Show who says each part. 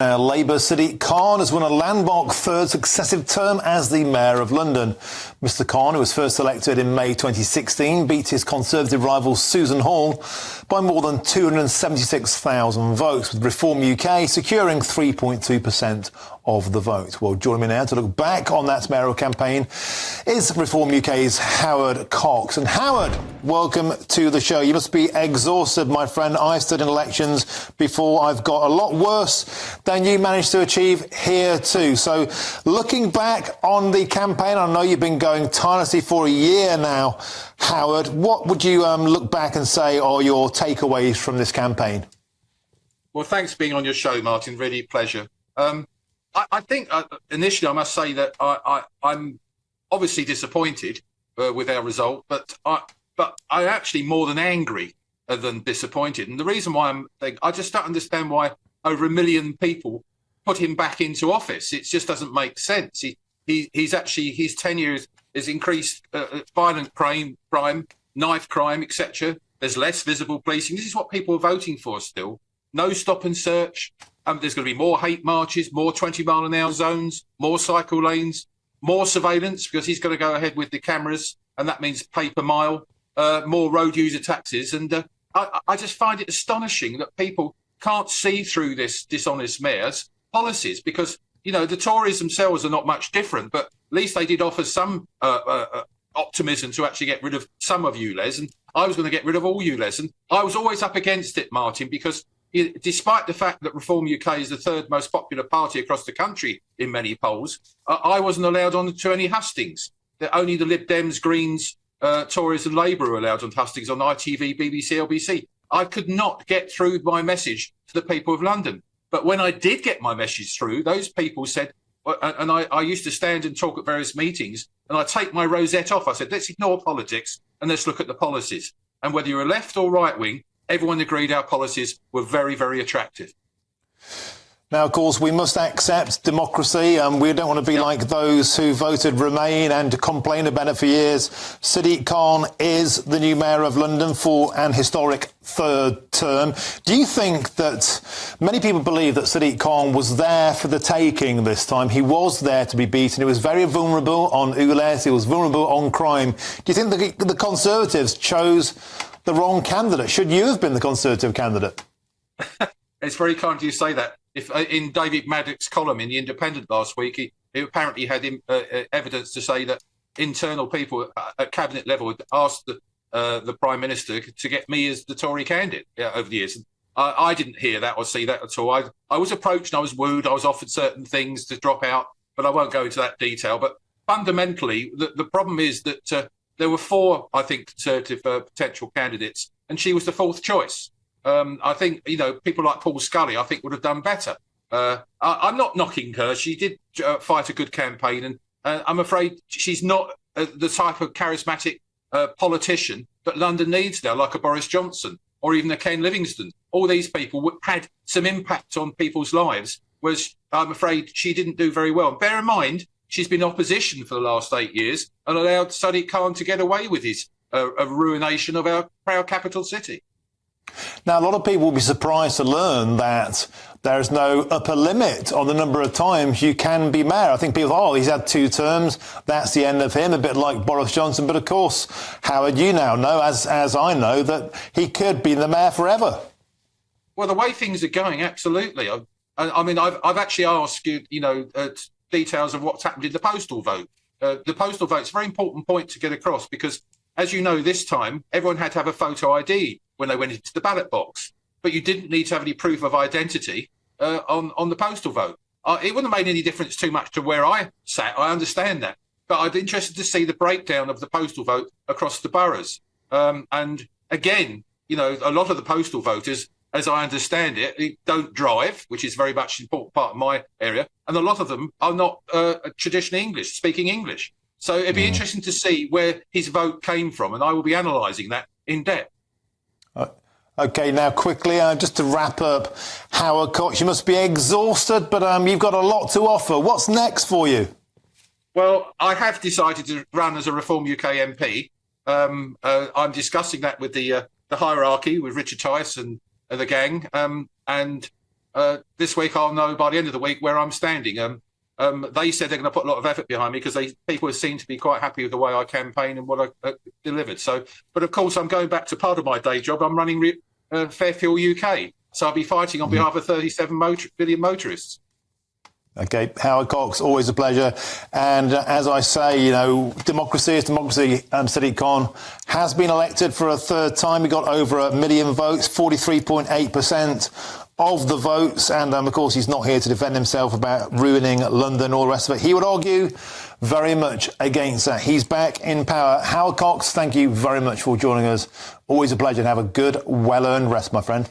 Speaker 1: Labour Sadiq Khan has won a landmark third successive term as the Mayor of London. Mr Khan, who was first elected in May 2016, beat his Conservative rival Susan Hall by more than 276,000 votes, with Reform UK securing 3.2% of the vote. Well, joining me now to look back on that mayoral campaign is Reform UK's Howard Cox. And Howard, welcome to the show. You must be exhausted, my friend. I stood in elections before. I've got a lot worse than you managed to achieve here too. So looking back on the campaign, I know you've been going tirelessly for a year now, Howard. What would you look back and say are your takeaways from this campaign?
Speaker 2: Well, thanks for being on your show, Martin. Really a pleasure. I think initially I must say that I'm obviously disappointed with our result, but I'm actually more than angry than disappointed. And the reason why I just don't understand why over 1 million people put him back into office. It just doesn't make sense. He's actually, his tenure has increased violent crime, knife crime, etc. There's less visible policing. This is what people are voting for still. No stop and search. There's going to be more hate marches, more 20-mile-an-hour zones, more cycle lanes, more surveillance, because he's going to go ahead with the cameras, and that means pay per mile, more road user taxes. And I just find it astonishing that people can't see through this dishonest mayor's policies, because, you know, the Tories themselves are not much different, but at least they did offer some optimism to actually get rid of some of ULEZ, and I was going to get rid of all ULEZ. And I was always up against it, Martin, because despite the fact that Reform UK is the third most popular party across the country in many polls, I wasn't allowed on to any hustings. Only the Lib Dems, Greens, Tories and Labour were allowed on hustings on ITV, BBC, LBC. I could not get through my message to the people of London. But when I did get my message through, those people said, and I used to stand and talk at various meetings, and I take my rosette off. I said, let's ignore politics and let's look at the policies. And whether you're left or right wing, everyone agreed our policies were very, very attractive.
Speaker 1: Now, of course, we must accept democracy. We don't want to be like those who voted Remain and complained about it for years. Sadiq Khan is the new Mayor of London for an historic third term. Do you think that many people believe that Sadiq Khan was there for the taking this time? He was there to be beaten. He was very vulnerable on ULEZ. He was vulnerable on crime. Do you think the Conservatives chose the wrong candidate? Should you have been the Conservative candidate?
Speaker 2: It's very kind of you to say that. If in David Maddox's column in The Independent last week, he apparently had evidence to say that internal people at cabinet level had asked the Prime Minister to get me as the Tory candidate over the years. And I didn't hear that or see that at all. I was approached and I was wooed. I was offered certain things to drop out, but I won't go into that detail. But fundamentally, the problem is that there were 4, I think, Conservative potential candidates, and she was the 4th choice. I think, you know, people like Paul Scully, I think, would have done better. I'm not knocking her. She did fight a good campaign, and I'm afraid she's not the type of charismatic politician that London needs now, like a Boris Johnson or even a Ken Livingstone. All these people had some impact on people's lives, whereas I'm afraid she didn't do very well. And bear in mind, she's been opposition for the last 8 years and allowed Sadiq Khan to get away with his ruination of our proud capital city.
Speaker 1: Now, a lot of people will be surprised to learn that there is no upper limit on the number of times you can be mayor. I think people, he's had 2 terms, that's the end of him, a bit like Boris Johnson. But of course, Howard, you now know, as I know, that he could be the mayor forever.
Speaker 2: Well, the way things are going, absolutely. I mean, I've actually asked you, details of what's happened in the postal vote. The postal vote's a very important point to get across because, as you know, this time, everyone had to have a photo ID when they went into the ballot box, but you didn't need to have any proof of identity on the postal vote. It wouldn't have made any difference too much to where I sat, I understand that, but I'd be interested to see the breakdown of the postal vote across the boroughs. And again, you know, a lot of the postal voters, as I understand it, don't drive, which is very much an important part of my area, and a lot of them are not traditionally speaking English. So it'd be interesting to see where his vote came from, and I will be analysing that in depth.
Speaker 1: OK, now quickly, just to wrap up, Howard Cox, you must be exhausted, but you've got a lot to offer. What's next for you?
Speaker 2: Well, I have decided to run as a Reform UK MP. I'm discussing that with the hierarchy, with Richard Tice and the gang. And this week I'll know by the end of the week where I'm standing. They said they're going to put a lot of effort behind me because people seem to be quite happy with the way I campaigned and what I delivered. So, but of course, I'm going back to part of my day job. I'm running Fairfield UK, so I'll be fighting on behalf of 37 billion motorists.
Speaker 1: Okay, Howard Cox, always a pleasure. And as I say, you know, democracy is democracy. Sadiq Khan has been elected for a third time. He got over 1 million votes, 43.8% of the votes. And of course, he's not here to defend himself about ruining London, all the rest of it. He would argue very much against that. He's back in power. Howard Cox, thank you very much for joining us. Always a pleasure, and have a good, well-earned rest, my friend.